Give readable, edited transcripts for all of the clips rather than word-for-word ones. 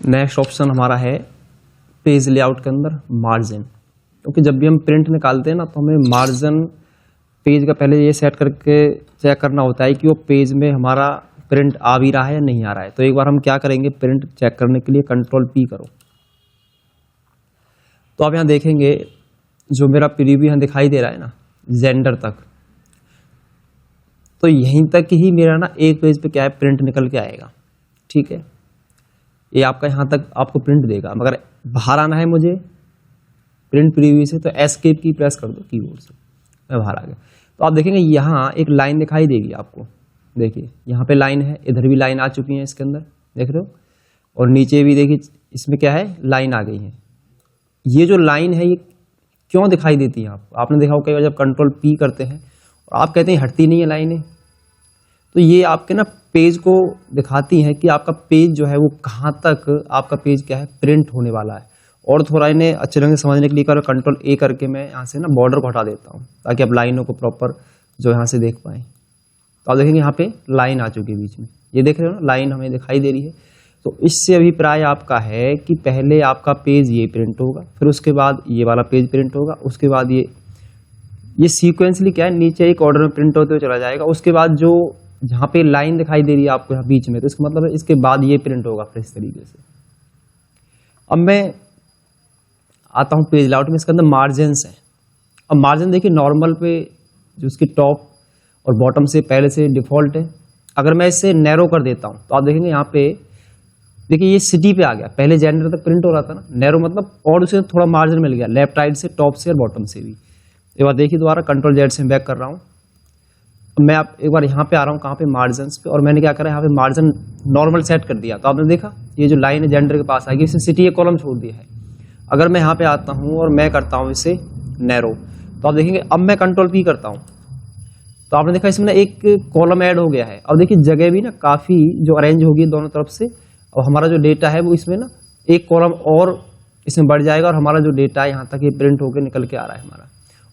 Next option हमारा है page layout के अंदर मार्जिन, क्योंकि जब भी हम प्रिंट निकालते हैं ना तो हमें मार्जिन पेज का पहले ये सेट करके चेक करना होता है कि वो पेज में हमारा प्रिंट आ भी रहा है या नहीं आ रहा है। तो एक बार हम क्या करेंगे, प्रिंट चेक करने के लिए कंट्रोल P करो। तो आप यहाँ देखेंगे जो मेरा प्रीव्यू यहाँ दिखाई दे रहा है ना जेंडर तक, तो यहीं तक ही मेरा ना एक पेज पे क्या है प्रिंट निकल के आएगा। ठीक है, ये आपका यहाँ तक आपको प्रिंट देगा, मगर बाहर आना है मुझे प्रिंट प्रीव्यू से तो एस्केप की प्रेस कर दो कीबोर्ड से, मैं बाहर आ गया। तो आप देखेंगे यहाँ एक लाइन दिखाई देगी आपको, देखिए यहाँ पे लाइन है, इधर भी लाइन आ चुकी है इसके अंदर, देख रहे हो, और नीचे भी देखिए इसमें क्या है लाइन आ गई है। ये जो लाइन है ये क्यों दिखाई देती है आपको, आपने देखा होगा कई बार जब कंट्रोल P करते हैं और आप कहते हैं हटती नहीं है लाइनें, तो ये आपके ना पेज को दिखाती हैं कि आपका पेज जो है वो कहाँ तक आपका पेज क्या है प्रिंट होने वाला है। और थोड़ा इन्हें अच्छे ढंग से समझने के लिए कंट्रोल A करके मैं यहाँ से ना बॉर्डर को हटा देता हूँ ताकि आप लाइनों को प्रॉपर जो यहाँ से देख पाएँ। तो आप देखेंगे यहाँ पे लाइन आ चुकी है बीच में, ये देख रहे हो ना लाइन हमें दिखाई दे रही है। तो इससे अभिप्राय आपका है कि पहले आपका पेज ये प्रिंट होगा, फिर उसके बाद ये वाला पेज प्रिंट होगा, उसके बाद ये सीक्वेंसली क्या है नीचे एक ऑर्डर में प्रिंट होते हुए चला जाएगा। उसके बाद जो जहाँ पे लाइन दिखाई दे रही है आपको यहाँ बीच में, तो इसका मतलब है इसके बाद ये प्रिंट होगा फिर इस तरीके से। अब मैं आता हूँ पेज लेआउट में, इसके अंदर मार्जिन्स हैं। अब मार्जिन देखिए नॉर्मल पे जो उसकी टॉप और बॉटम से पहले से डिफॉल्ट है। अगर मैं इसे नैरो कर देता हूँ तो आप देखेंगे यहाँ पे देखिए ये सिटी पे आ गया, पहले जेंडर तक प्रिंट हो रहा था ना, नैरो मतलब और उसे थोड़ा मार्जिन मिल गया लेफ्ट राइट से, टॉप से और बॉटम से भी। एक बार देखिए दोबारा कंट्रोल Z से बैक कर रहा हूँ, मैं आप एक बार यहाँ पे आ रहा हूँ कहाँ पे मार्जिन पे, और मैंने क्या करा यहाँ पे मार्जिन नॉर्मल सेट कर दिया। तो आपने देखा ये जो लाइन है जेंडर के पास आएगी, इसे सिटी एक कॉलम छोड़ दिया है। अगर मैं यहाँ पे आता हूँ और मैं करता हूँ इसे नैरो, तो आप देखेंगे अब मैं कंट्रोल P करता हूँ तो आपने देखा इसमें ना एक कॉलम ऐड हो गया है। अब देखिए जगह भी ना काफ़ी जो अरेंज होगी दोनों तरफ से, और हमारा जो डेटा है वो इसमें ना एक कॉलम और इसमें बढ़ जाएगा, और हमारा जो डेटा है यहाँ तक ये प्रिंट होकर निकल के आ रहा है हमारा।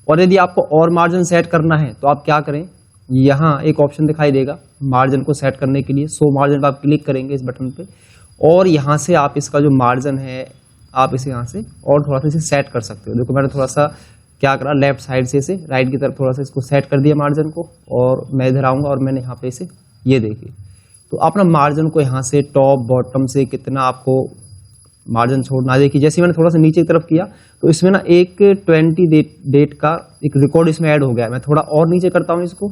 और यदि आपको और मार्जिन सेट करना है तो आप क्या करें, यहाँ एक ऑप्शन दिखाई देगा मार्जिन को सेट करने के लिए, शो मार्जिन पर आप क्लिक करेंगे इस बटन पे, और यहाँ से आप इसका जो मार्जिन है आप इसे यहाँ से और थोड़ा सा इसे सेट कर सकते हो। देखो मैंने थोड़ा सा क्या करा, लेफ्ट साइड से इसे राइट की तरफ थोड़ा सा इसको सेट कर दिया मार्जिन को, और मैं इधर आऊँगा और मैंने यहाँ पे इसे ये देखिए, तो अपना मार्जिन को यहाँ से टॉप बॉटम से कितना आपको मार्जिन छोड़ना है। देखिए जैसे मैंने थोड़ा सा नीचे की तरफ किया तो इसमें ना एक 20 डेट का एक रिकॉर्ड इसमें ऐड हो गया है। मैं थोड़ा और नीचे करता हूँ इसको,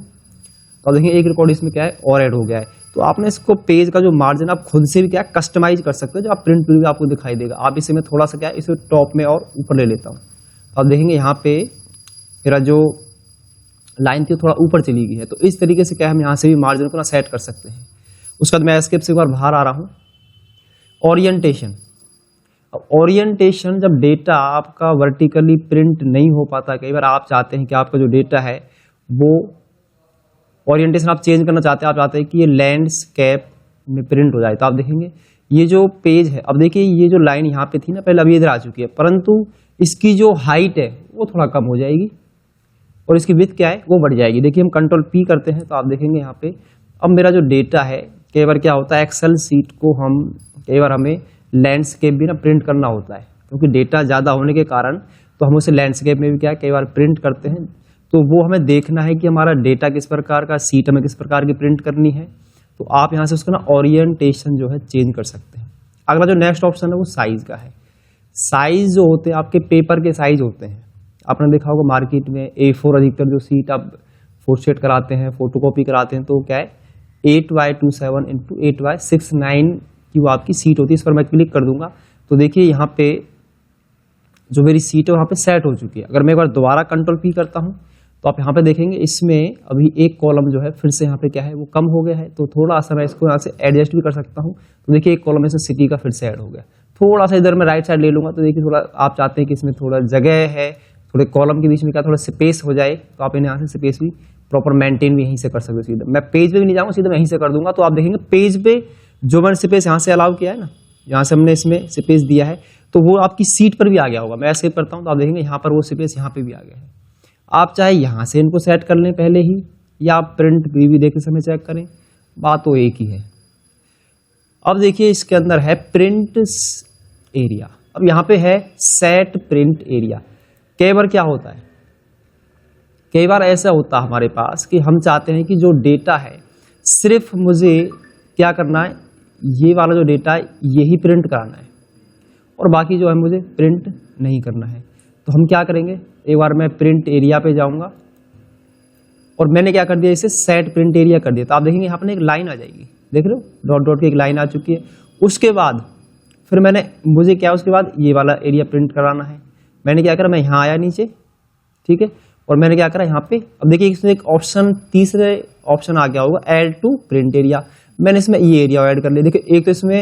तो देखिए एक रिकॉर्ड इसमें क्या है और ऐड हो गया है। तो आपने इसको पेज का जो मार्जिन आप खुद से भी क्या कस्टमाइज कर सकते हो, जो आप प्रिंट प्रीव्यू आपको दिखाई देगा। आप इसे मैं थोड़ा सा क्या है इसे टॉप में और ऊपर ले लेता हूँ, तो आप देखेंगे यहाँ पे मेरा जो लाइन थी थोड़ा ऊपर चली गई है। तो इस तरीके से क्या है हम यहाँ से भी मार्जिन को ना सेट कर सकते हैं। उसके बाद मैं एस्केप से एक बार बाहर आ रहा हूँ। ओरिएंटेशन, ओरिएंटेशन जब डेटा आपका वर्टिकली प्रिंट नहीं हो पाता, कई बार आप चाहते हैं कि आपका जो डेटा है वो ओरिएंटेशन आप चेंज करना चाहते हैं, आप चाहते हैं कि ये लैंडस्केप में प्रिंट हो जाए। तो आप देखेंगे ये जो पेज है, अब देखिए ये जो लाइन यहाँ पे थी ना पहले, अभी इधर आ चुकी है, परंतु इसकी जो हाइट है वो थोड़ा कम हो जाएगी और इसकी विड्थ क्या है वो बढ़ जाएगी। देखिए हम कंट्रोल P करते हैं तो आप देखेंगे यहाँ पे अब मेरा जो डेटा है, कई बार क्या होता है एक्सेल सीट को हम कई बार हमें लैंडस्केप भी ना प्रिंट करना होता है, क्योंकि डेटा ज़्यादा होने के कारण तो हम उसे लैंडस्केप में भी क्या है कई बार प्रिंट करते हैं। तो वो हमें देखना है कि हमारा डेटा किस प्रकार का, सीट हमें किस प्रकार की प्रिंट करनी है, तो आप यहाँ से उसका ना ओरिएंटेशन जो है चेंज कर सकते हैं। अगला जो नेक्स्ट ऑप्शन है वो साइज का है। साइज जो होते हैं आपके पेपर के साइज होते हैं, आपने देखा होगा मार्केट में A4 अधिकतर जो सीट आप फोटोस्टेट कराते हैं, फोटोकॉपी कराते हैं, तो क्या है 8x27 × 8x69 की वो आपकी सीट होती है। इस पर मैं क्लिक कर दूंगा तो देखिए यहाँ पे जो मेरी सीट है वहाँ पे सेट हो चुकी है। अगर मैं एक बार दोबारा कंट्रोल P करता हूँ तो आप यहाँ पे देखेंगे इसमें अभी एक कॉलम जो है फिर से यहाँ पे क्या है वो कम हो गया है, तो थोड़ा सा मैं इसको यहाँ से एडजस्ट भी कर सकता हूँ। तो देखिए एक कॉलम इसमें सिटी का फिर से ऐड हो गया। थोड़ा सा इधर मैं राइट साइड ले लूँगा तो देखिए थोड़ा आप चाहते हैं कि इसमें थोड़ा जगह है, थोड़े कॉलम के बीच में क्या थोड़ा स्पेस हो जाए, तो आप इन्हें यहाँ से स्पेस भी प्रॉपर मेंटेन भी यहीं से कर सकते हो। सीधा मैं पेज पे भी नहीं जाऊँगा, सीधा मैं यहीं से कर दूंगा। तो आप देखेंगे पेज पे जो मैंने स्पेस यहाँ से अलाउ किया है ना, यहाँ से हमने इसमें स्पेस दिया है, तो वो आपकी सीट पर भी आ गया होगा। मैं ऐसे करता हूँ तो आप देखेंगे यहाँ पर वो स्पेस यहाँ पे भी आ गया है। आप चाहे यहाँ से इनको सेट कर लें पहले ही, या आप प्रिंट भी देखते समय चेक करें, बात तो एक ही है। अब देखिए इसके अंदर है प्रिंट एरिया। अब यहाँ पे है सेट प्रिंट एरिया। कई बार क्या होता है, कई बार ऐसा होता है हमारे पास कि हम चाहते हैं कि जो डेटा है सिर्फ मुझे क्या करना है, ये वाला जो डेटा है यही प्रिंट कराना है और बाकी जो है मुझे प्रिंट नहीं करना है। तो हम क्या करेंगे, एक बार मैं प्रिंट एरिया पे जाऊंगा और मैंने क्या कर दिया, इसे सेट प्रिंट एरिया कर दिया। तो आप देखेंगे यहाँ पर एक लाइन आ जाएगी, देख रहे हो डॉट डॉट की एक लाइन आ चुकी है। उसके बाद फिर मुझे क्या, उसके बाद ये वाला एरिया प्रिंट कराना है। मैंने क्या करा, मैं यहाँ आया नीचे, ठीक है, और मैंने क्या करा यहाँ पे, अब देखिए इसमें एक ऑप्शन, तीसरे ऑप्शन आ गया होगा ऐड टू प्रिंट एरिया। मैंने इसमें ये एरिया ऐड कर लिया। देखिए एक तो इसमें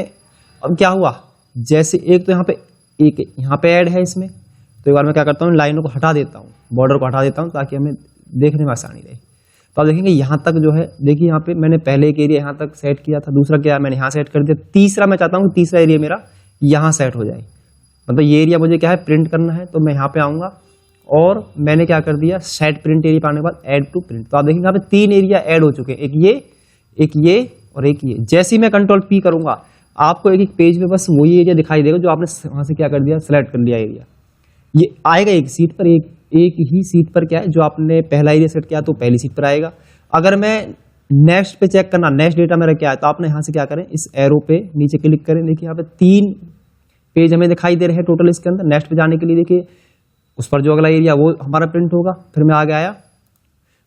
अब क्या हुआ, जैसे एक तो यहाँ पे एक यहाँ पे ऐड है इसमें, तो एक बार मैं क्या करता हूँ, लाइनों को हटा देता हूँ, बॉर्डर को हटा देता हूँ ताकि हमें देखने में आसानी रहे। तो आप देखेंगे यहाँ तक जो है, देखिए यहाँ पे मैंने पहले एक एरिया यहाँ तक सेट किया था, दूसरा क्या मैंने यहाँ सेट कर दिया, तीसरा मैं चाहता हूँ तीसरा एरिया मेरा यहाँ सेट हो जाए। मतलब ये एरिया मुझे क्या है प्रिंट करना है, तो मैं यहाँ पे आऊँगा और मैंने क्या कर दिया, सेट प्रिंट एरिया पाने के बाद ऐड टू प्रिंट। तो आप देखेंगे यहाँ पे 3 एरिया ऐड हो चुके हैं, एक ये और एक ये। जैसे ही मैं कंट्रोल P करूंगा आपको एक पेज पे बस वही एरिया दिखाई देगा जो आपने वहां से क्या कर दिया, सेलेक्ट कर लिया एरिया। ये आएगा एक सीट पर, एक ही सीट पर क्या है, जो आपने पहला एरिया सेट किया तो पहली सीट पर आएगा। अगर मैं नेक्स्ट पे चेक करना, नेक्स्ट डेटा मेरा क्या है, तो आपने यहाँ से क्या करें, इस एरो पे नीचे क्लिक करें। देखिए यहाँ पे 3 पेज हमें दिखाई दे रहे हैं टोटल इसके अंदर। नेक्स्ट पे जाने के लिए देखिए उस पर जो अगला एरिया वो हमारा प्रिंट होगा। फिर मैं आगे आया,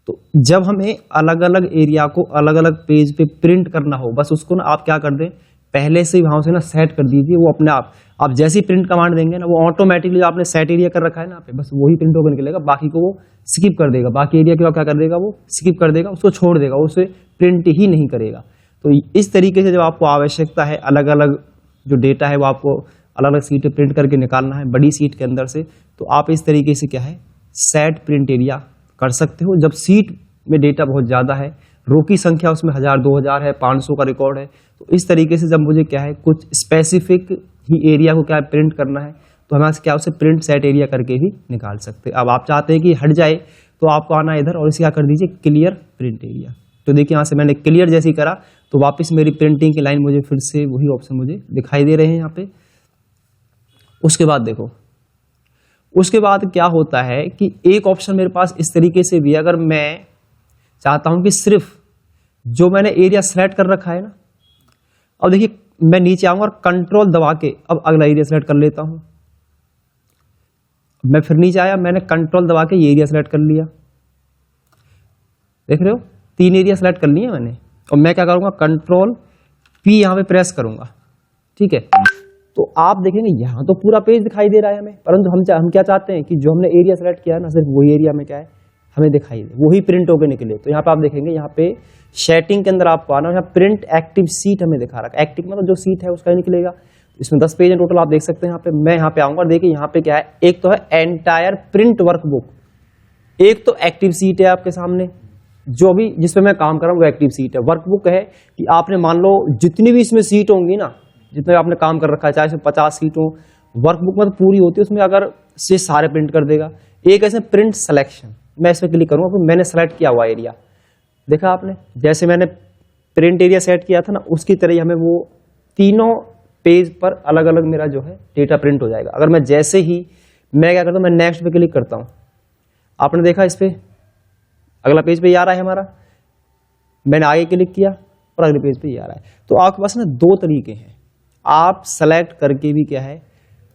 तो जब हमें अलग अलग एरिया को अलग अलग पेज पे प्रिंट करना हो, बस उसको ना आप क्या कर दें, पहले से ही वहां से ना सेट कर दीजिए, वो अपने आप जैसी प्रिंट कमांड देंगे ना, वो ऑटोमेटिकली आपने सेट एरिया कर रखा है ना पे, बस वही प्रिंट होकर निकलेगा, बाकी को वो स्किप कर देगा। बाकी एरिया को क्या कर देगा, वो स्किप कर देगा, उसको छोड़ देगा, उसे प्रिंट ही नहीं करेगा। तो इस तरीके से जब आपको आवश्यकता है अलग अलग जो डेटा है वो आपको अलग अलग सीट पे प्रिंट करके निकालना है बड़ी सीट के अंदर से, तो आप इस तरीके से क्या है सेट प्रिंट एरिया कर सकते हो। जब सीट में डेटा बहुत ज़्यादा है, रो की संख्या उसमें 1000 2000 है, 500 का रिकॉर्ड है, तो इस तरीके से जब मुझे क्या है कुछ स्पेसिफिक ही एरिया को क्या प्रिंट करना है, तो हम क्या उसे प्रिंट सेट एरिया करके भी निकाल सकते हैं। अब आप चाहते हैं कि हट जाए, तो आपको आना इधर और इसे क्या कर दीजिए, क्लियर प्रिंट एरिया। तो देखिए यहाँ से मैंने क्लियर जैसी करा तो वापस मेरी प्रिंटिंग की लाइन मुझे फिर से वही ऑप्शन मुझे दिखाई दे रहे हैं यहाँ पे। उसके बाद देखो, उसके बाद क्या होता है कि एक ऑप्शन मेरे पास इस तरीके से भी, अगर मैं चाहता हूं कि सिर्फ जो मैंने एरिया सेलेक्ट कर रखा है ना, अब देखिए मैं नीचे आऊंगा और कंट्रोल दबा के अब अगला एरिया सेलेक्ट कर लेता हूं। मैं फिर नीचे आया, मैंने कंट्रोल दबा के ये एरिया सेलेक्ट कर लिया, देख रहे हो 3 एरिया सेलेक्ट कर लिए मैंने। और मैं क्या करूंगा, कंट्रोल P यहां पे प्रेस करूंगा, ठीक है। तो आप देखेंगे यहाँ तो पूरा पेज दिखाई दे रहा है हमें, परंतु हम क्या चाहते हैं कि जो हमने एरिया सेलेक्ट किया है ना, सिर्फ वही एरिया में क्या है हमें दिखाई दे, वही प्रिंट होकर निकले। तो यहाँ पे आप देखेंगे, यहाँ पे शेटिंग के अंदर आपको आना, यहाँ प्रिंट एक्टिव सीट हमें दिखा रखा है। एक्टिव मतलब जो सीट है उसका ही निकलेगा। इसमें 10 पेज है टोटल, आप देख सकते हैं। यहाँ पे मैं यहाँ पे आऊंगा, देखिए यहाँ पे क्या है, एक तो है एंटायर प्रिंट वर्कबुक, एक तो एक्टिव सीट है आपके सामने, जो भी जिसपे मैं काम कर रहा हूँ वो एक्टिव सीट है। वर्कबुक है कि आपने मान लो जितनी भी इसमें सीट होंगी ना, जितने आपने काम कर रखा है, चाहे इसमें 50 सीट हो, वर्कबुक में तो पूरी होती है, उसमें अगर से सारे प्रिंट कर देगा। एक ऐसे प्रिंट सिलेक्शन, मैं इस पर क्लिक करूंगा, फिर मैंने सेलेक्ट किया हुआ एरिया, देखा आपने जैसे मैंने प्रिंट एरिया सेट किया था ना, उसकी तरह ही हमें वो तीनों पेज पर अलग अलग मेरा जो है डेटा प्रिंट हो जाएगा। अगर मैं जैसे ही मैं क्या करता हूँ, मैं नेक्स्ट पे क्लिक करता हूँ, आपने देखा इस पे अगला पेज पे ये आ रहा है हमारा, मैंने आगे क्लिक किया और अगले पेज पे ये आ रहा है। तो आपके पास ना 2 तरीके हैं, आप सेलेक्ट करके भी क्या है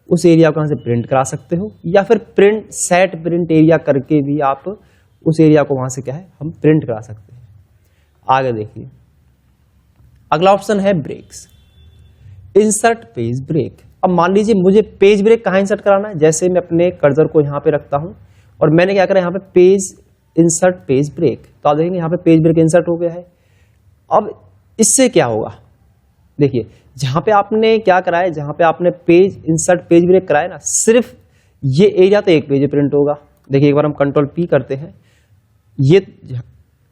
उस एरिया को यहाँ से प्रिंट करा सकते हो, या फिर प्रिंट सेट प्रिंट एरिया करके भी आप उस एरिया को वहां से क्या है हम प्रिंट करा सकते हैं। आगे देखिए, अगला ऑप्शन है ब्रेक्स, इंसर्ट पेज ब्रेक। अब मान लीजिए मुझे पेज ब्रेक कहाँ इंसर्ट कराना है, जैसे मैं अपने कर्सर को यहाँ पे रखता हूँ और मैंने क्या करा यहाँ पे पेज इंसर्ट पेज ब्रेक, तो आप देखेंगे यहाँ पे पेज ब्रेक इंसर्ट हो गया है। अब इससे क्या होगा, देखिए जहां पे आपने क्या कराया, जहां पे आपने पेज इंसर्ट पेज ब्रेक कराया ना, सिर्फ ये एरिया तो एक पेज प्रिंट होगा। देखिए एक बार हम कंट्रोल P करते हैं, ये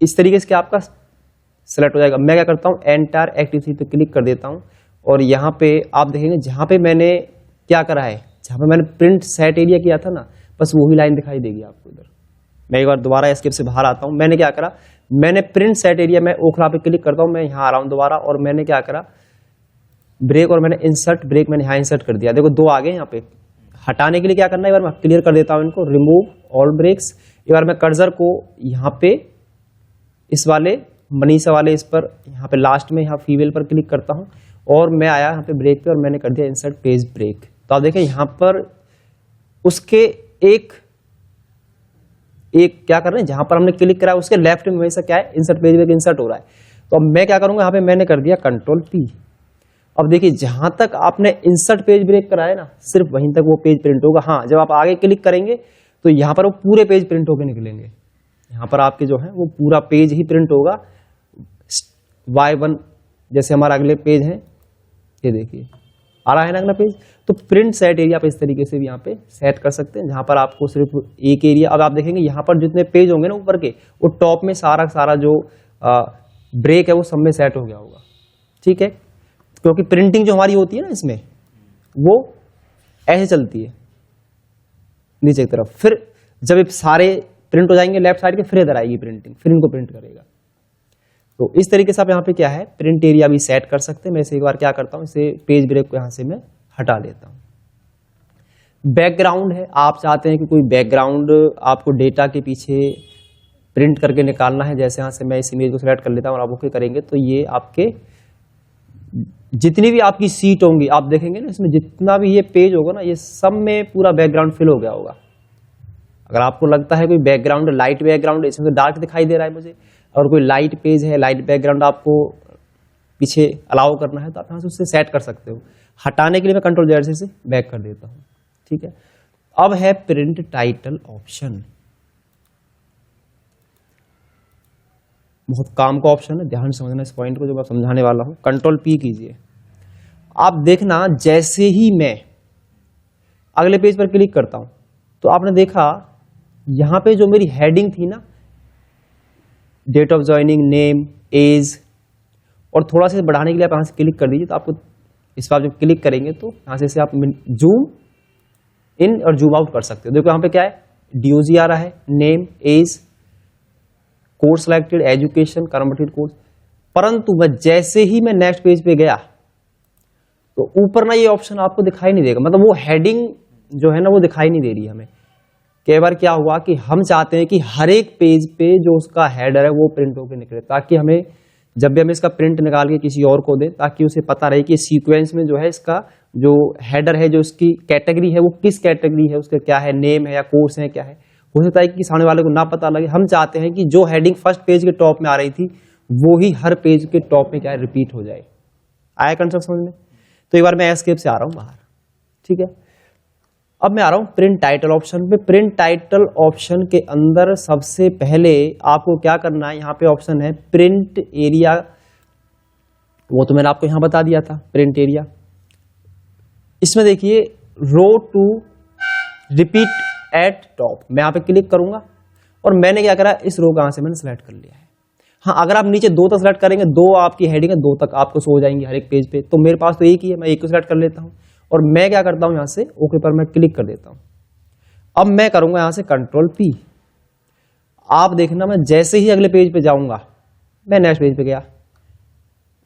इस तरीके से क्या आपका सेलेक्ट हो जाएगा। मैं क्या करता हूं, एंटायर एक्टिव सीट पे क्लिक कर देता हूं और यहाँ पे आप देखेंगे जहां पे मैंने क्या करा है, जहां पे मैंने प्रिंट सेट एरिया किया था ना, बस वही लाइन दिखाई देगी आपको इधर। मैं एक बार दोबारा एस्केप से बाहर आता हूं, मैंने क्या करा, मैंने प्रिंट सेट एरिया में ओखला पे क्लिक करता हूं, मैं यहाँ आ रहा हूं दोबारा और मैंने क्या करा, ब्रेक और मैंने इंसर्ट ब्रेक मैंने यहाँ इंसर्ट कर दिया। देखो दो आ गए यहाँ पे। हटाने के लिए क्या करना है, एक बार मैं क्लियर कर देता हूँ इनको, रिमूव ऑल ब्रेक्स। एक बार मैं कर्सर को यहाँ पे इस वाले मनीषा वाले इस पर यहाँ पे लास्ट में यहाँ फीमेल पर क्लिक करता हूँ और मैं आया यहाँ पे ब्रेक पे और मैंने कर दिया इंसर्ट पेज ब्रेक। तो आप देखें यहाँ पर उसके एक क्या कर रहे हैं, जहां पर हमने क्लिक करा उसके लेफ्ट में हमेशा क्या है, इंसर्ट पेज ब्रेक इंसर्ट हो रहा है। तो अब मैं क्या करूंगा, यहाँ पे मैंने कर दिया कंट्रोल पी। अब देखिए जहां तक आपने इंसर्ट पेज ब्रेक करा है ना, सिर्फ वहीं तक वो पेज प्रिंट होगा। हाँ, जब आप आगे क्लिक करेंगे तो यहाँ पर वो पूरे पेज प्रिंट होकर निकलेंगे। यहाँ पर आपके जो है वो पूरा पेज ही प्रिंट होगा Y1। जैसे हमारा अगले पेज है, ये देखिए आ रहा है ना अगला पेज। तो प्रिंट सेट एरिया आप इस तरीके से भी यहाँ पे सेट कर सकते हैं, जहां पर आपको सिर्फ एक एरिया। अब आप देखेंगे यहाँ पर जितने पेज होंगे ना ऊपर के, वो टॉप में सारा जो ब्रेक है वो सब में सेट हो गया होगा। ठीक है, क्योंकि प्रिंटिंग जो हमारी होती है ना इसमें, वो ऐसे चलती है नीचे की तरफ। फिर जब ये सारे प्रिंट हो जाएंगे लेफ्ट साइड के, फिर इधर आएगी प्रिंटिंग, फिर इनको प्रिंट करेगा। तो इस तरीके से आप यहाँ पे क्या है, प्रिंट एरिया भी सेट कर सकते हैं। मैं इसे एक बार क्या करता हूँ, इसे पेज ब्रेक को यहाँ से मैं हटा देता हूँ। बैकग्राउंड है, आप चाहते हैं कि कोई बैकग्राउंड आपको डेटा के पीछे प्रिंट करके निकालना है। जैसे यहाँ से मैं इस इमेज को सिलेक्ट कर लेता हूँ और आप ओके करेंगे तो ये आपके जितनी भी आपकी सीट होंगी, आप देखेंगे ना इसमें जितना भी ये पेज होगा ना, ये सब में पूरा बैकग्राउंड फिल हो गया होगा। अगर आपको लगता है कोई बैकग्राउंड लाइट बैकग्राउंड, इसमें तो डार्क दिखाई दे रहा है मुझे, और कोई लाइट पेज है, लाइट बैकग्राउंड आपको पीछे अलाउ करना है, तो आप यहाँ से उससे सेट कर सकते हो। हटाने के लिए मैं कंट्रोल जेड से बैक कर देता हूँ। ठीक है, अब है प्रिंट टाइटल ऑप्शन। बहुत काम का ऑप्शन है, ध्यान से समझना इस पॉइंट को जो मैं समझाने वाला हूं। कंट्रोल पी कीजिए। आप देखना जैसे ही मैं अगले पेज पर क्लिक करता हूं तो आपने देखा यहां पे जो मेरी हेडिंग थी ना, date of joining, name, age, और थोड़ा सा बढ़ाने के लिए आप यहां से क्लिक कर दीजिए। तो आपको इस पर जब क्लिक करेंगे तो यहां से आप जूम इन और जूम आउट कर सकते हो। देखो यहां पे क्या है, डीओजी आ रहा है, name, age, course selected, education, converted course. परंतु मैं जैसे ही मैं नेक्स्ट पेज पे गया तो ऊपर ना ये ऑप्शन आपको दिखाई नहीं देगा, मतलब वो हेडिंग जो है ना वो दिखाई नहीं दे रही हमें। कई बार क्या हुआ कि हम चाहते हैं कि हर एक पेज पे जो उसका हेडर है वो प्रिंट होकर निकले, ताकि हमें जब भी हम इसका प्रिंट निकाल के किसी और को दे, ताकि उसे पता रहे कि सीक्वेंस में जो है इसका जो हेडर है, जो उसकी कैटेगरी है वो किस कैटेगरी है, उसका क्या है, नेम है या कोर्स है क्या है। हो सकता है कि सामने वाले को ना पता लगे। हम चाहते हैं कि जो हेडिंग फर्स्ट पेज के टॉप में आ रही थी वो ही हर पेज के टॉप में क्या है, रिपीट हो जाए। आया कंसेप्ट समझ में? तो एक बार मैं एस्केप से आ रहा हूं बाहर। ठीक है, अब मैं आ रहा हूं प्रिंट टाइटल ऑप्शन पे। प्रिंट टाइटल ऑप्शन के अंदर सबसे पहले आपको क्या करना है, यहाँ पे ऑप्शन है प्रिंट एरिया, वो तो मैंने आपको यहां बता दिया था प्रिंट एरिया। इसमें देखिए रो टू रिपीट एट टॉप, मैं यहाँ पे क्लिक करूंगा और मैंने क्या करा, इस रो का यहां से मैंने सेलेक्ट कर लिया है। हाँ, अगर आप नीचे दो तक सेलेक्ट करेंगे, दो आपकी हेडिंग है, दो तक आपको शो हो जाएंगी हर एक पेज पे। तो मेरे पास तो एक ही है, मैं एक को सेलेक्ट कर लेता हूँ और मैं क्या करता हूँ, यहाँ से ओके पर मैं क्लिक कर देता हूँ। अब मैं करूंगा यहाँ से कंट्रोल पी। आप देखना मैं जैसे ही अगले पेज पे जाऊंगा, मैं नेक्स्ट पेज पे गया,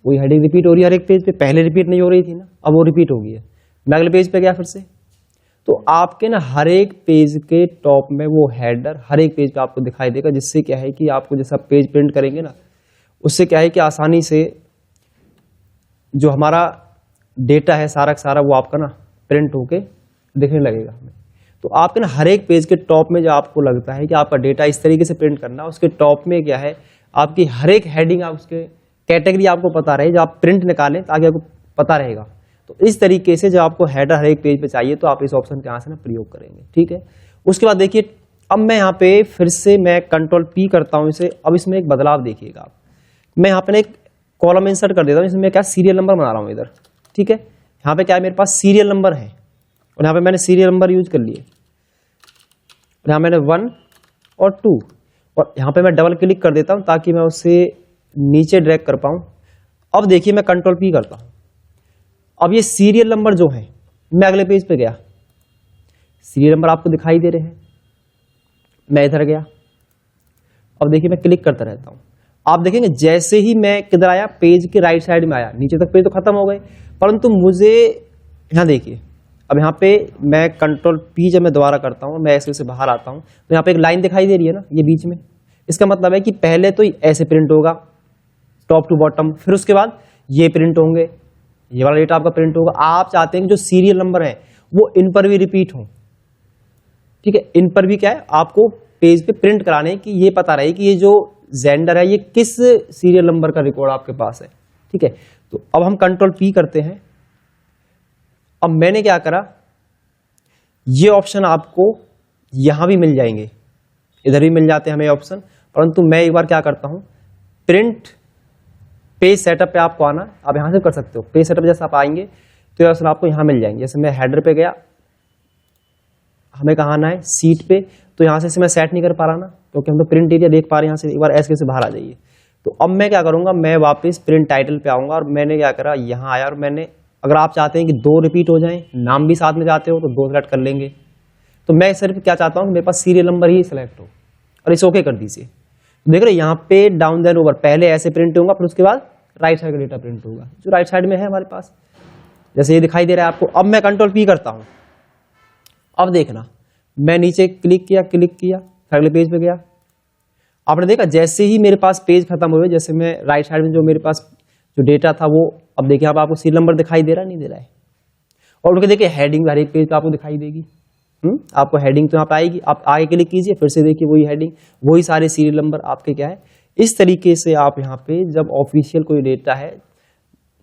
वही हेडिंग रिपीट हो रही है हर एक पेज पे। पहले रिपीट नहीं हो रही थी ना, अब वो रिपीट हो गई है। मैं अगले पेज पे गया फिर से, तो आपके ना हर एक पेज के टॉप में वो हेडर हर एक पेज पे आपको दिखाई देगा, जिससे क्या है कि आपको जैसा पेज प्रिंट करेंगे ना, उससे क्या है कि आसानी से जो हमारा डेटा है सारा का सारा वो आपका ना प्रिंट होके दिखने लगेगा हमें। तो आपके ना हर एक पेज के टॉप में जो आपको लगता है कि आपका डेटा इस तरीके से प्रिंट करना, उसके टॉप में क्या है आपकी हर एक हेडिंग, आप उसके कैटेगरी आपको पता रहे, जब आप प्रिंट निकालें ताकि आपको पता रहेगा। तो इस तरीके से जब आपको हेडर हर एक पेज पे चाहिए तो आप इस ऑप्शन के यहाँ से ना प्रयोग करेंगे। ठीक है, उसके बाद देखिए अब मैं यहाँ पे फिर से मैं कंट्रोल पी करता हूँ इसे। अब इसमें एक बदलाव देखिएगा आप, मैं यहाँ पे ना एक कॉलम इंसर्ट कर देता हूँ, इसमें मैं क्या सीरियल नंबर बना रहा हूँ इधर। ठीक है, यहाँ पे क्या है मेरे पास सीरियल नंबर है और यहाँ पे मैंने सीरियल नंबर यूज कर लिए, यहाँ मैंने 1 और 2 और यहाँ पे मैं डबल क्लिक कर देता हूँ ताकि मैं उसे नीचे ड्रैग कर पाऊँ। अब देखिए मैं कंट्रोल पी करता हूँ, अब ये सीरियल नंबर जो है, मैं अगले पेज पे गया, सीरियल नंबर आपको दिखाई दे रहे हैं, मैं इधर गया। अब देखिए मैं क्लिक करता रहता हूं, आप देखेंगे जैसे ही मैं किधर आया, पेज के राइट साइड में आया, नीचे तक पेज तो खत्म हो गए, परंतु मुझे यहाँ देखिए, अब यहाँ पे मैं कंट्रोल पी जब मैं दोबारा करता हूँ, मैं ऐसे से बाहर आता हूँ, तो यहाँ पे एक लाइन दिखाई दे रही है ना ये बीच में, इसका मतलब है कि पहले तो ऐसे प्रिंट होगा टॉप टू बॉटम, फिर उसके बाद ये प्रिंट होंगे, ये वाला डेटा आपका प्रिंट होगा। आप चाहते हैं कि जो सीरियल नंबर है वो इन पर भी रिपीट हो, ठीक है, इन पर भी क्या है आपको पेज पे प्रिंट कराने की ये पता रहे कि ये जो जेंडर है ये किस सीरियल नंबर का रिकॉर्ड आपके पास है, ठीक है। तो अब हम कंट्रोल पी करते हैं। अब मैंने क्या करा, ये ऑप्शन आपको यहां भी मिल जाएंगे, इधर भी मिल जाते हैं हमें ऑप्शन, परंतु मैं एक बार क्या करता हूं, प्रिंट पेज सेटअप पे आपको आना, आप यहां से कर सकते हो। पेज सेटअप जैसे आप आएंगे तो ये ऑप्शन आपको यहां मिल जाएंगे। जैसे मैं हेडर पे गया, हमें कहाँ आना है सीट पे, तो यहां से मैं सेट नहीं कर पा रहा ना, क्योंकि हम तो प्रिंट एरिया देख पा रहे हैं। यहाँ से एक बार एसके से बाहर आ जाइए। तो अब मैं क्या करूंगा, मैं वापस प्रिंट टाइटल पे आऊंगा और मैंने क्या करा, यहाँ आया और मैंने, अगर आप चाहते हैं कि 2 रिपीट हो जाएं, नाम भी साथ में चाहते हो तो 2 सेलेक्ट कर लेंगे। तो मैं सिर्फ क्या चाहता हूँ, मेरे पास सीरियल नंबर ही सिलेक्ट हो, और इसे ओके कर दीजिए। देख रहे यहाँ पे डाउन देन ओवर, पहले ऐसे प्रिंट होगा, फिर उसके बाद राइट साइड का डेटा प्रिंट होगा जो राइट साइड में है हमारे पास, जैसे ये दिखाई दे रहा है आपको। अब मैं कंट्रोल पी करता हूं, अब देखना, मैं नीचे क्लिक किया, अगले पेज पे गया, आपने देखा जैसे ही मेरे पास पेज खत्म हुए, जैसे मैं राइट साइड में जो मेरे पास जो डेटा था वो, अब देखिए अब आपको सीरियल नंबर दिखाई दे रहा है, नहीं दे रहा है। और उनके देखिए हेडिंग हर एक पेज पे आपको दिखाई देगी, आपको हेडिंग तो यहाँ पे आएगी, आप आगे क्लिक कीजिए, फिर से देखिए वही हेडिंग, वही सारे सीरियल नंबर आपके क्या है। इस तरीके से आप यहाँ पे जब ऑफिशियल कोई डेटा है,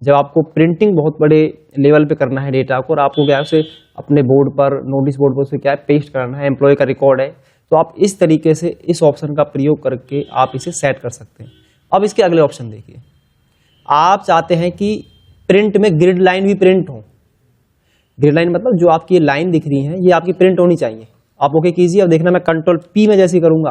जब आपको प्रिंटिंग बहुत बड़े लेवल पे करना है डेटा को, और आपको क्या है उसे अपने बोर्ड पर, नोटिस बोर्ड पर उसे क्या है पेस्ट करना है, एम्प्लॉय का रिकॉर्ड है, तो आप इस तरीके से इस ऑप्शन का प्रयोग करके आप इसे सेट कर सकते हैं। अब इसके अगले ऑप्शन देखिए, आप चाहते हैं कि प्रिंट में ग्रिड लाइन भी प्रिंट हो। ग्रिड लाइन मतलब जो आपकी लाइन दिख रही है ये आपकी प्रिंट होनी चाहिए। आप ओके कीजिए। अब देखना मैं कंट्रोल पी में जैसे करूंगा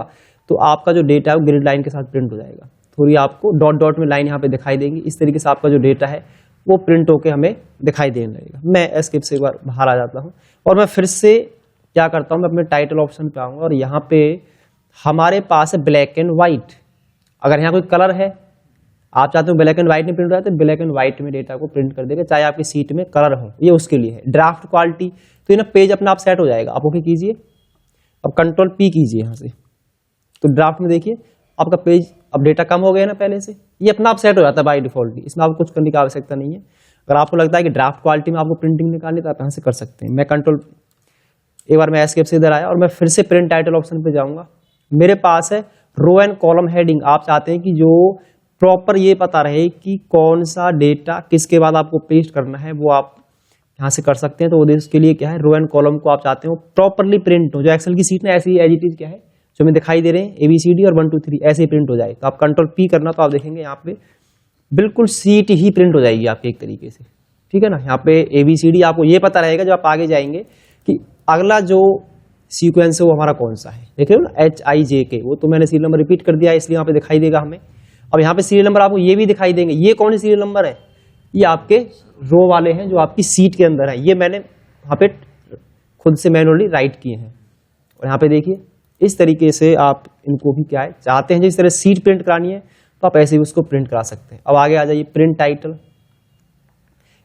तो आपका जो डेटा है वो ग्रिड लाइन के साथ प्रिंट हो जाएगा। थोड़ी आपको डॉट डॉट में लाइन यहाँ पे दिखाई देंगी। इस तरीके से आपका जो डेटा है वो प्रिंट होके हमें दिखाई देने लगेगा। मैं एस्केप से एक बार बाहर आ जाता हूँ और मैं फिर से क्या करता हूँ, मैं अपने टाइटल ऑप्शन पे आऊँगा और यहाँ पे हमारे पास है ब्लैक एंड व्हाइट। अगर यहाँ कोई कलर है, आप चाहते हो ब्लैक एंड व्हाइट में प्रिंट हो जाए तो ब्लैक एंड व्हाइट में डेटा को प्रिंट कर देगा, चाहे आपकी सीट में कलर हो, ये उसके लिए है। ड्राफ्ट क्वालिटी तो ये ना पेज अपना आप सेट हो जाएगा। आप ओके कीजिए, अब कंट्रोल पी कीजिए यहाँ से, तो ड्राफ्ट में देखिए आपका पेज अब डेटा कम हो गया ना पहले से, ये अपना आप सेट हो जाता है बाय डिफॉल्ट। इसमें आपको कुछ करने की आवश्यकता नहीं है। अगर आपको लगता है कि ड्राफ्ट क्वालिटी में आपको प्रिंटिंग निकालनी तो आप यहाँ से कर सकते हैं। मैं कंट्रोल एक बार मैं एस्केप से इधर आया और मैं फिर से प्रिंट टाइटल ऑप्शन पे जाऊंगा। मेरे पास है रो एंड कॉलम हेडिंग। आप चाहते हैं कि जो प्रॉपर ये पता रहे कि कौन सा डेटा किसके बाद आपको पेस्ट करना है, वो आप यहाँ से कर सकते हैं। तो उद्देश्य के लिए क्या है, रो एंड कॉलम को आप चाहते हो प्रॉपरली प्रिंट हो, जो एक्सेल की सीट में ऐसी एज इट इज क्या है जो हमें दिखाई दे रहे हैं ABCD और 1 2 3 ऐसे ही प्रिंट हो जाए। तो आप कंट्रोल पी करना तो आप देखेंगे यहाँ पे बिल्कुल सीट ही प्रिंट हो जाएगी आपकी एक तरीके से, ठीक है ना। यहाँ पे ABCD आपको ये पता रहेगा जब आप आगे जाएंगे कि अगला जो सीक्वेंस है वो हमारा कौन सा है। देख रहे हो ना HIJK, वो तो मैंने सीरियल नंबर रिपीट कर दिया है इसलिए यहाँ पे दिखाई देगा हमें। अब यहाँ पे सीरियल नंबर आपको ये भी दिखाई देंगे। ये कौन से सीरियल नंबर है, ये आपके रो वाले हैं जो आपकी सीट के अंदर है। ये मैंने यहाँ पे खुद से मैनुअली राइट किए हैं। और यहाँ पे देखिए इस तरीके से आप इनको भी क्या है चाहते हैं जिस तरह सीट प्रिंट करानी है तो आप ऐसे भी उसको प्रिंट करा सकते हैं। अब आगे आ जाइए प्रिंट टाइटल।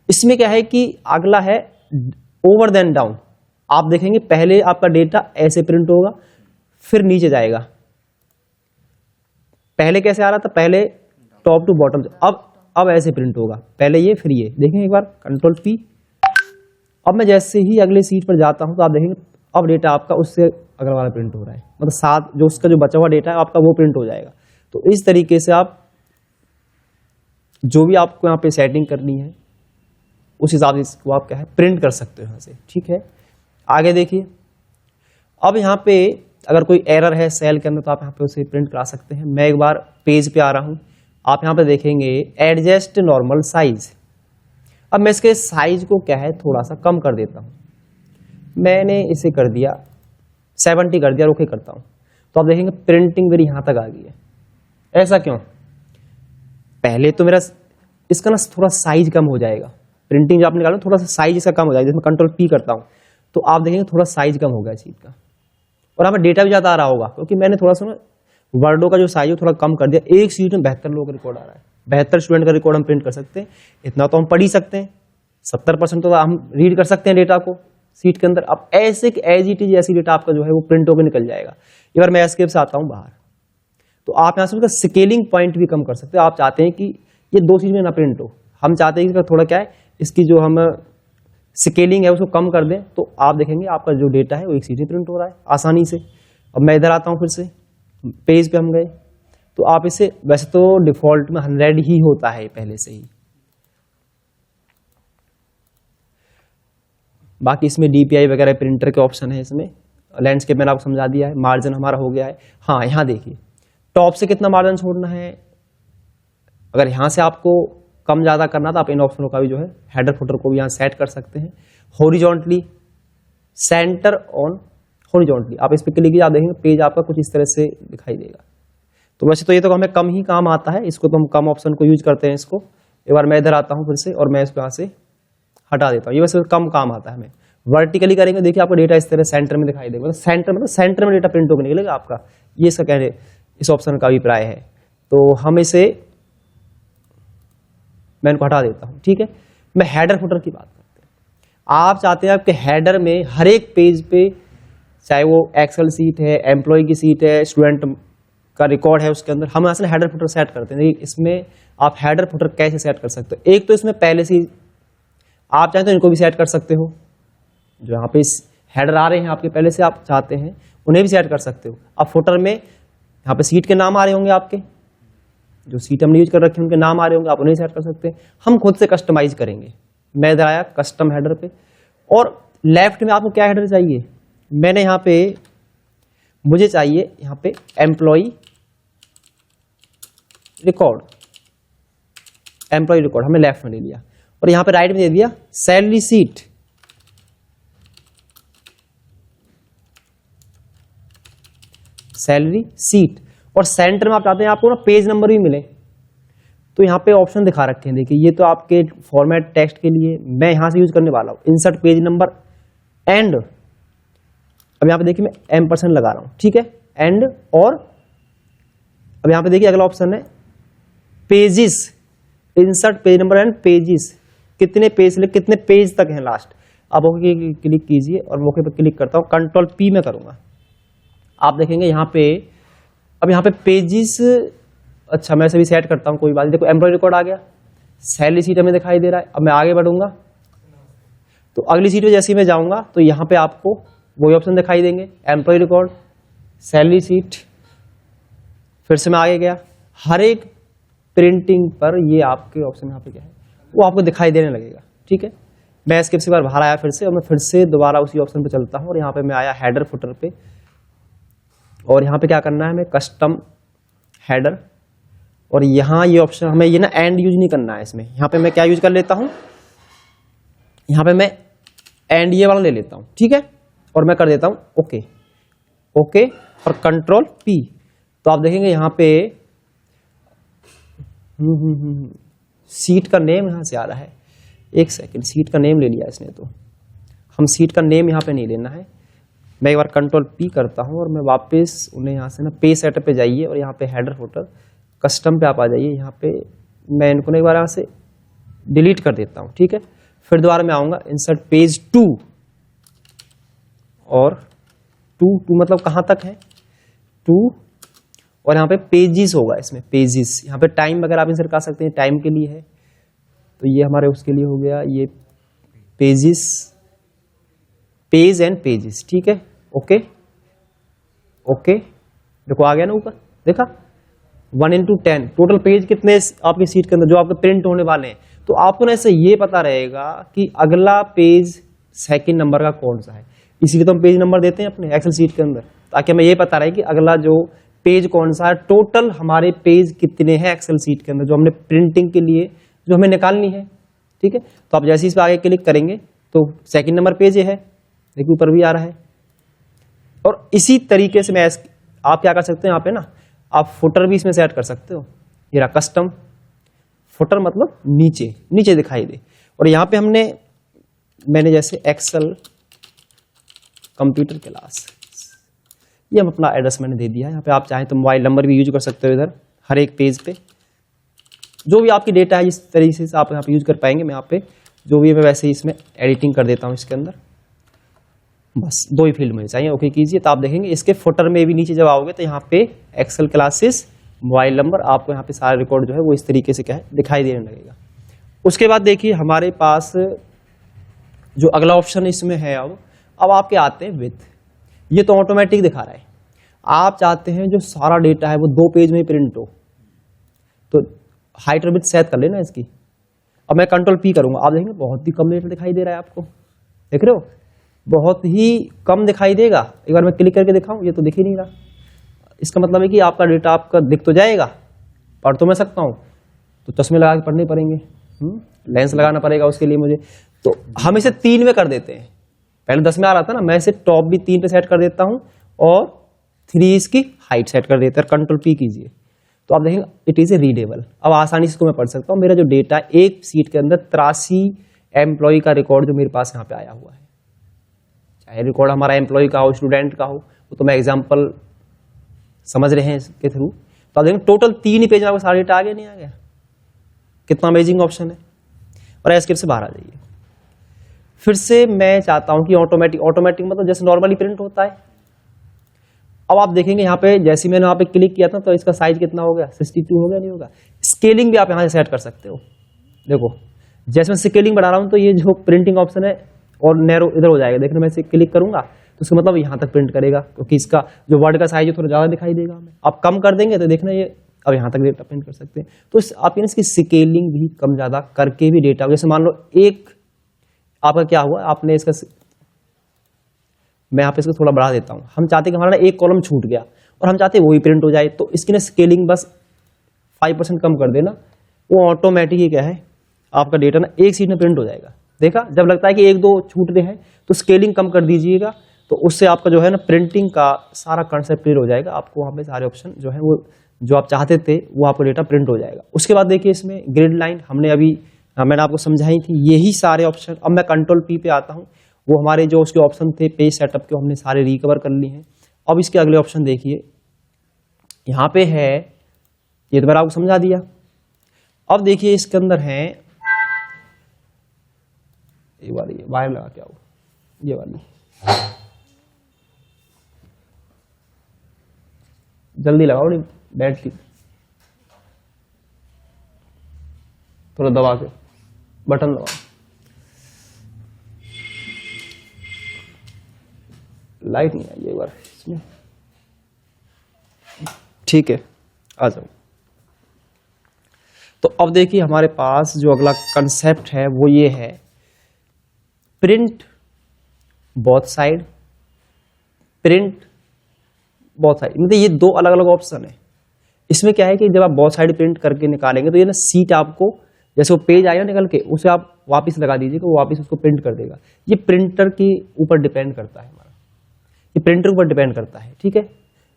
इसमें क्या है कि अगला है ओवर देन डाउन। आप देखेंगे पहले आपका डेटा ऐसे प्रिंट होगा फिर नीचे जाएगा। पहले कैसे आ रहा था, पहले टॉप टू बॉटम, अब ऐसे प्रिंट होगा, पहले ये फिर ये। देखेंगे एक बार कंट्रोल पी। अब मैं जैसे ही अगले सीट पर जाता हूं तो आप देखेंगे अब डेटा आपका उससे अगला वाला प्रिंट हो रहा है, मतलब साथ जो उसका जो बचा हुआ डेटा है आपका वो प्रिंट हो जाएगा। तो इस तरीके से आप जो भी आपको यहाँ पे सेटिंग करनी है उस हिसाब से इसको आप क्या है प्रिंट कर सकते हो यहाँ से, ठीक है। आगे देखिए, अब यहाँ पे अगर कोई एरर है सेल के अंदर तो आप यहाँ पे उसे प्रिंट करा सकते हैं। मैं एक बार पेज पे आ रहा हूँ, आप यहाँ पे देखेंगे एडजस्ट नॉर्मल साइज। अब मैं इसके साइज को क्या है थोड़ा सा कम कर देता हूँ। मैंने इसे कर दिया 70 कर दिया, ओके करता हूँ तो आप देखेंगे प्रिंटिंग मेरी यहाँ तक आ गई है। ऐसा क्यों, पहले तो मेरा इसका ना थोड़ा साइज कम हो जाएगा, प्रिंटिंग जो आप निकालो थोड़ा सा साइज इसका कम हो जाएगा। जैसे मैं कंट्रोल पी करता हूँ तो आप देखेंगे थोड़ा साइज कम हो गया सीट का, और हमें डेटा भी ज़्यादा आ रहा होगा क्योंकि मैंने थोड़ा सा ना वर्डों का जो साइज है थोड़ा कम कर दिया। एक सीट में 72 लोगों का रिकॉर्ड आ रहा है, 72 स्टूडेंट का रिकॉर्ड हम प्रिंट कर सकते हैं, इतना तो हम पढ़ ही सकते हैं, 70% तो हम रीड कर सकते हैं डेटा को सीट के अंदर। अब ऐसे एज इट इज ऐसी डेटा आपका जो है वो प्रिंट होकर निकल जाएगा। एक बार मैं एस्केप से आता हूं बाहर, तो आप यहाँ से उसका स्केलिंग पॉइंट भी कम कर सकते हो। आप चाहते हैं कि ये दो चीज में ना प्रिंट हो, हम चाहते हैं कि थोड़ा क्या है इसकी जो हम स्केलिंग है उसको कम कर दें, तो आप देखेंगे आपका जो डेटा है वो एक सीट में प्रिंट हो रहा है आसानी से। अब मैं इधर आता हूँ, फिर से पेज पे हम गए, तो आप इसे, वैसे तो डिफॉल्ट में 100 ही होता है पहले से ही, बाकी इसमें DPI वगैरह प्रिंटर के ऑप्शन है, इसमें लैंडस्केप मैंने आपको समझा दिया है, मार्जिन हमारा हो गया है। हाँ, यहाँ देखिए टॉप से कितना मार्जिन छोड़ना है, अगर यहाँ से आपको कम ज़्यादा करना तो आप इन ऑप्शनों का भी जो है हेडर फुटर को भी यहाँ सेट कर सकते हैं। हॉरिजॉन्टली, सेंटर ऑन हॉरिजॉन्टली, आप इस पर क्लिक कीजिए, आप देखेंगे पेज आपका कुछ इस तरह से दिखाई देगा। तो वैसे तो ये तो हमें कम ही काम आता है, इसको तो हम कम ऑप्शन को यूज करते हैं इसको। एक बार मैं इधर आता हूँ फिर से, और मैं इसको यहाँ से हटा देता हूँ, ये वैसे कम काम आता है हमें। वर्टिकली करेंगे, देखिए आपको डेटा इस तरह सेंटर में दिखाई देगा, मतलब सेंटर में डेटा प्रिंट होकर निकलेगा आपका, ये इसका कहने इस ऑप्शन का अभिप्राय है। तो हम इसे, मैं इनको हटा देता हूँ, ठीक है। मैं हेडर फुटर की बात करते हैं। आप चाहते हैं आपके हेडर में हर एक पेज पे, चाहे वो एक्सेल सीट है, एम्प्लॉय की सीट है, स्टूडेंट का रिकॉर्ड है, उसके अंदर हम असल हेडर फुटर सेट करते हैं। इसमें आप हेडर फुटर कैसे सेट कर सकते हो, एक तो इसमें पहले से आप चाहें तो इनको भी सेट कर सकते हो, जो यहाँ पे हेडर आ रहे हैं आपके पहले से आप चाहते हैं उन्हें भी सेट कर सकते हो। अब फुटर में यहाँ पे सीट के नाम आ रहे होंगे, आपके जो सीट हमने यूज कर रखे हैं उनके नाम आ रहे होंगे, आप उन्हें सेट कर सकते हैं। हम खुद से कस्टमाइज करेंगे। मैं इधर आया कस्टम हेडर पे, और लेफ्ट में आपको क्या हेडर चाहिए, मैंने यहाँ पे, मुझे चाहिए यहाँ पे एम्प्लॉय रिकॉर्ड, एम्प्लॉय रिकॉर्ड हमने लेफ्ट में ले लिया, और यहाँ पे राइट में दे दिया सैलरी सीट, सैलरी सीट। और सेंटर में आप चाहते हैं आपको ना पेज नंबर भी मिले, तो यहाँ पे ऑप्शन दिखा रखे हैं, देखिए ये तो आपके फॉर्मेट टेक्स्ट के लिए मैं यहाँ से यूज करने वाला हूँ, इंसर्ट पेज नंबर एंड, अब यहाँ पे देखिए मैं M% लगा रहा हूँ, ठीक है, एंड। और अब यहाँ पे देखिए अगला ऑप्शन है pages, insert page number and pages, कितने पेज से कितने पेज तक हैं लास्ट। अब ओके क्लिक कीजिए, और ओके पे क्लिक करता हूँ, कंट्रोल P में करूंगा, आप देखेंगे यहाँ पे, अब यहाँ पे पेजेस, अच्छा मैं इसे भी सेट करता हूँ, कोई बात नहीं। देखो एम्प्लॉय रिकॉर्ड आ गया, सैलरी सीट हमें दिखाई दे रहा है। अब मैं आगे बढ़ूंगा, तो अगली सीट पे जैसे ही मैं जाऊंगा तो यहाँ पे आपको वही ऑप्शन दिखाई देंगे, एम्प्लॉय रिकॉर्ड, सैलरी सीट। फिर से मैं आगे गया, हर एक प्रिंटिंग पर ये आपके ऑप्शन यहाँ पे क्या है वो आपको दिखाई देने लगेगा, ठीक है। मैं स्किप से बार बाहर आया फिर से, और मैं फिर से दोबारा उसी ऑप्शन पे चलता हूँ, और यहाँ पे मैं आया हेडर फुटर पे, और यहाँ पे क्या करना है हमें, कस्टम हेडर। और यहाँ ये ऑप्शन हमें ये ना एंड यूज नहीं करना है इसमें, यहाँ पे मैं क्या यूज कर लेता हूँ, यहाँ पे मैं एंड ये वाला ले लेता हूँ, ठीक है। और मैं कर देता हूँ ओके, ओके और कंट्रोल P। तो आप देखेंगे यहाँ पे सीट का नेम यहाँ से आ रहा है, एक सेकंड, सीट का नेम ले लिया इसने, तो हम सीट का नेम यहाँ पे नहीं लेना है। मैं एक बार कंट्रोल P करता हूँ, और मैं वापस उन्हें यहाँ से ना पे सेटअप पे जाइए, और यहाँ पे हेडर फुटर कस्टम पे आप आ जाइए। यहाँ पे मैं इनको एक बार यहाँ से डिलीट कर देता हूँ, ठीक है। फिर दोबारा मैं आऊँगा इंसर्ट पेज 2, और 2 मतलब कहाँ तक है 2, और यहाँ पे पेजेस होगा, इसमें पेजेस, यहाँ पे टाइम वगैरह आप इंसर्ट कर सकते हैं, टाइम के लिए है, तो ये हमारे उसके लिए हो गया, ये पेजेस, पेज एंड पेजेस, ठीक है। ओके ओके, देखो आ गया ना ऊपर, देखा 1:10 टोटल पेज कितने आपकी सीट के अंदर जो आपके प्रिंट होने वाले हैं। तो आपको ना ऐसे ये पता रहेगा कि अगला पेज सेकंड नंबर का कौन सा है, इसीलिए तो हम पेज नंबर देते हैं अपने एक्सेल सीट के अंदर, ताकि हमें ये पता रहे कि अगला जो पेज कौन सा है, टोटल हमारे पेज कितने हैं एक्सेल सीट के अंदर जो हमने प्रिंटिंग के लिए जो हमें निकालनी है, ठीक है। तो आप जैसे इस पर आगे क्लिक करेंगे तो सेकंड नंबर पेज ये है, देखिए ऊपर भी आ रहा है। और इसी तरीके से मैं आप क्या कर सकते हैं, यहाँ पे ना आप फुटर भी इसमें सेट कर सकते हो। ये रहा कस्टम फुटर, मतलब नीचे नीचे दिखाई दे। और यहाँ पे मैंने जैसे एक्सेल कंप्यूटर क्लास, ये हम अपना एड्रेस मैंने दे दिया है। यहाँ पे आप चाहें तो मोबाइल नंबर भी यूज कर सकते हो, इधर हर एक पेज पे जो भी आपकी डेटा है जिस तरीके से आप यहाँ पे यूज कर पाएंगे मैं यहाँ पे जो भी है मैं वैसे ही इसमें एडिटिंग कर देता हूँ इसके अंदर। बस 2 ही फील्ड मुझे चाहिए, ओके कीजिए। तो आप देखेंगे इसके फुटर में भी नीचे जब आओगे तो यहाँ पे एक्सेल क्लासेस, मोबाइल नंबर, आपको यहाँ पे सारे रिकॉर्ड जो है वो इस तरीके से क्या है दिखाई देने लगेगा। उसके बाद देखिए हमारे पास जो अगला ऑप्शन इसमें है, अब आपके आते हैं विथ। ये तो ऑटोमेटिक दिखा रहा है। आप चाहते हैं जो सारा डेटा है वो 2 पेज में प्रिंट हो, तो हाइट और विड्थ सेट कर लेना इसकी। अब मैं कंट्रोल P करूंगा, आप देखेंगे बहुत ही कम डेटा दिखाई दे रहा है आपको, देख रहे हो, बहुत ही कम दिखाई देगा। एक बार मैं क्लिक करके दिखाऊं, ये तो दिख ही नहीं रहा। इसका मतलब है कि आपका डेटा आपका दिख तो जाएगा, पढ़ तो मैं सकता हूं, तो चश्मे लगा के पढ़ने पड़ेंगे, लेंस लगाना पड़ेगा उसके लिए मुझे। तो हम इसे 3 में कर देते हैं। पहले 10 में आ रहा था ना, मैं इसे टॉप भी 3 पे सेट कर देता हूं और 3 इसकी हाइट सेट कर देते हैं। कंट्रोल P कीजिए तो आप देखेंगे इट इज ए रीडेबल। अब आसानी से इसको मैं पढ़ सकता हूं। मेरा जो डेटा एक सीट के अंदर 83 एम्प्लॉय का रिकॉर्ड जो मेरे पास यहाँ पे आया हुआ है, चाहे रिकॉर्ड हमारा एम्प्लॉय का हो, स्टूडेंट का हो, वो तो मैं एग्जाम्पल समझ रहे हैं इसके थ्रू। तो आप देखेंगे टोटल 3 ही पेज में आपको सारा डेटा आ गया, नहीं आ गया? कितना अमेजिंग ऑप्शन है। और एस्केप से बाहर आ जाइए। फिर से मैं चाहता हूं कि ऑटोमेटिक मतलब जैसे नॉर्मली प्रिंट होता है। अब आप देखेंगे यहाँ पे जैसे मैंने यहाँ पे क्लिक किया था तो इसका साइज कितना हो गया, 62 हो गया, नहीं होगा? स्केलिंग भी आप यहाँ से सेट कर सकते हो। देखो जैसे मैं स्केलिंग बढ़ा रहा हूँ तो ये जो प्रिंटिंग ऑप्शन है और नैरो इधर हो जाएगा। देखना मैं इसे क्लिक करूंगा तो उसका मतलब यहाँ तक प्रिंट करेगा, क्योंकि इसका जो वर्ड का साइज है थोड़ा ज्यादा दिखाई देगा हमें। आप कम कर देंगे तो देखना ये अब यहाँ तक डेटा प्रिंट कर सकते हैं। तो आप इसकी स्केलिंग भी कम ज्यादा करके भी डेटा, जैसे मान लो एक आपका क्या हुआ, आपने इसका, मैं यहाँ पे इसको थोड़ा बढ़ा देता हूँ। हम चाहते हैं कि हमारा एक कॉलम छूट गया और हम चाहते हैं वो ही प्रिंट हो जाए, तो इसकी ना स्केलिंग बस 5% कम कर देना, वो ऑटोमेटिक ही क्या है आपका डेटा ना एक सीट में प्रिंट हो जाएगा। देखा, जब लगता है कि 1-2 छूट रहे हैं तो स्केलिंग कम कर दीजिएगा, तो उससे आपका जो है ना प्रिंटिंग का सारा कंसेप्ट क्लियर हो जाएगा। आपको वहाँ पे सारे ऑप्शन जो है वो जो आप चाहते थे वो आपका डेटा प्रिंट हो जाएगा। उसके बाद देखिए इसमें ग्रिड लाइन हमने अभी मैंने आपको समझाई थी, यही सारे ऑप्शन। अब मैं कंट्रोल P पे आता हूँ, वो हमारे जो उसके ऑप्शन थे पेज सेटअप के हमने सारे रिकवर कर लिए हैं। अब इसके अगले ऑप्शन देखिए, यहाँ पे है, ये तो मैंने आपको समझा दिया। अब देखिए इसके अंदर है ये वाली, वायर लगा के आओ, ये वाली जल्दी लगाओ, नहीं बैठ की थोड़ा दबा के बटन दबाओ, लाइट नहीं आई एक बार इसमें, ठीक है आ जाओ। तो अब देखिए हमारे पास जो अगला कंसेप्ट है वो ये है print both side, print both side, मतलब ये 2 अलग अलग ऑप्शन है। इसमें क्या है कि जब आप बोथ साइड प्रिंट करके निकालेंगे तो ये ना सीट आपको, जैसे वो पेज आएगा निकल के, उसे आप वापस लगा दीजिएगा, वो वापस उसको प्रिंट कर देगा। ये प्रिंटर के ऊपर डिपेंड करता है हमारा, ये प्रिंटर के ऊपर डिपेंड करता है, ठीक है।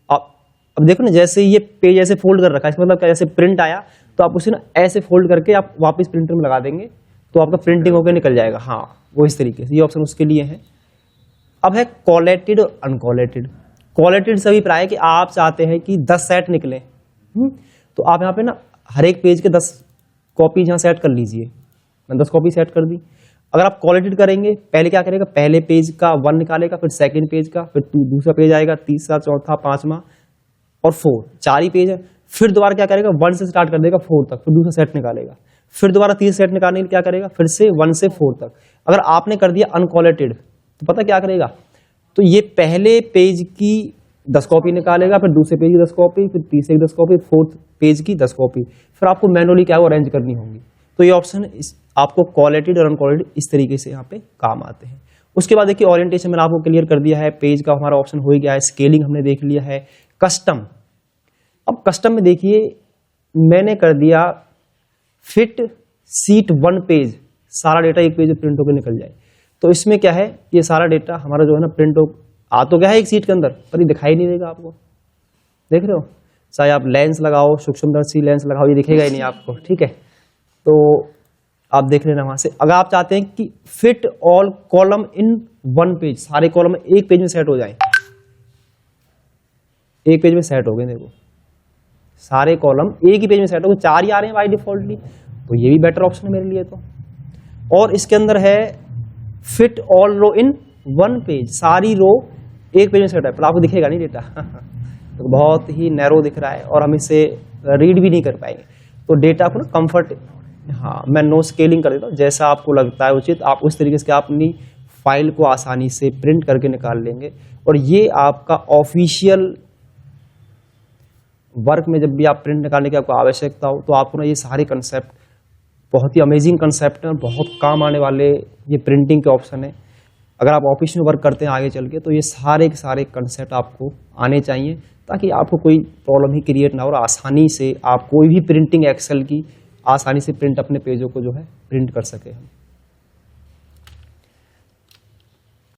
अब देखो ना, जैसे ये पेज ऐसे फोल्ड कर रखा है, इसका मतलब क्या, जैसे प्रिंट आया तो आप उसे ना ऐसे फोल्ड करके आप वापस प्रिंटर में लगा देंगे तो आपका प्रिंटिंग होकर निकल जाएगा। हाँ, वो इस तरीके से, ये ऑप्शन उसके लिए है। अब है कोलेटेड और अनकोलेटेड। कोलेटेड सभी प्राय कि आप चाहते हैं कि 10 सेट निकले, तो आप यहाँ पे ना हर एक पेज के 10 कॉपी यहाँ सेट कर लीजिए। मैंने 10 कॉपी सेट कर दी। अगर आप कोलेटेड करेंगे, पहले क्या करेगा, पहले पेज का 1 निकालेगा, फिर सेकंड पेज का, फिर दूसरा पेज आएगा, तीसरा, चौथा, 5वां और 4, 4 ही पेज है। फिर दोबारा क्या करेगा, 1 से स्टार्ट कर देगा 4 तक, फिर दूसरा सेट निकालेगा, फिर दोबारा 3 सेट निकालने के लिए क्या करेगा, फिर से 1 से 4 तक। अगर आपने कर दिया अनकोलेटेड तो पता क्या करेगा, तो ये पहले पेज की 10 कॉपी निकालेगा, फिर दूसरे पेज की 10 कॉपी, फिर तीसरे की 10 कॉपी, फोर्थ पेज की 10 कॉपी, फिर आपको मैनुअली क्या वो अरेंज करनी होंगी। तो ये ऑप्शन आपको कोलेटेड और अनकोलेटेड इस तरीके से यहाँ पे काम आते हैं। उसके बाद देखिए ओरिएंटेशन मैंने आपको क्लियर कर दिया है, पेज का हमारा ऑप्शन हो ही गया है, स्केलिंग हमने देख लिया है। कस्टम, अब कस्टम में देखिए मैंने कर दिया फिट सीट 1 पेज, सारा डेटा एक पेज में प्रिंट होकर निकल जाए। तो इसमें क्या है, ये सारा डेटा हमारा जो है ना प्रिंट हो आ तो गया है एक सीट के अंदर, पर ये दिखाई नहीं देगा आपको, देख रहे हो। चाहे आप लेंस लगाओ, सूक्ष्मदर्शी लेंस लगाओ, ये दिखेगा ही नहीं आपको, ठीक है। तो आप देख लेना वहां से। अगर आप चाहते हैं कि fit all column in 1 page, सारे कॉलम एक पेज में सेट हो जाए, एक पेज में सेट हो गए, देखो सारे कॉलम एक ही पेज में सेट हो गए, 4 ही आ रहे हैं बाय डिफॉल्टली, तो ये भी बेटर ऑप्शन है मेरे लिए। तो और इसके अंदर है fit all row in one page, सारी रो एक पेज में सेट है, पर आपको दिखेगा नहीं डेटा तो बहुत ही नैरो दिख रहा है और हम इसे रीड भी नहीं कर पाएंगे। तो डेटा को ना कंफर्ट, हाँ मैं नो स्केलिंग कर देता हूँ, जैसा आपको लगता है उचित आप उस तरीके से आप अपनी फाइल को आसानी से प्रिंट करके निकाल लेंगे। और ये आपका ऑफिशियल वर्क में जब भी आप प्रिंट निकालने की आपको आवश्यकता हो तो आपको ना ये सारे कंसेप्ट, बहुत ही अमेजिंग कंसेप्ट है, बहुत काम आने वाले ये प्रिंटिंग के ऑप्शन है। अगर आप ऑफिस में वर्क करते हैं आगे चल के तो ये सारे के सारे कंसेप्ट आपको आने चाहिए ताकि आपको कोई प्रॉब्लम ही क्रिएट ना हो और आसानी से आप कोई भी प्रिंटिंग एक्सेल की आसानी से प्रिंट अपने पेजों को जो है प्रिंट कर सके हम।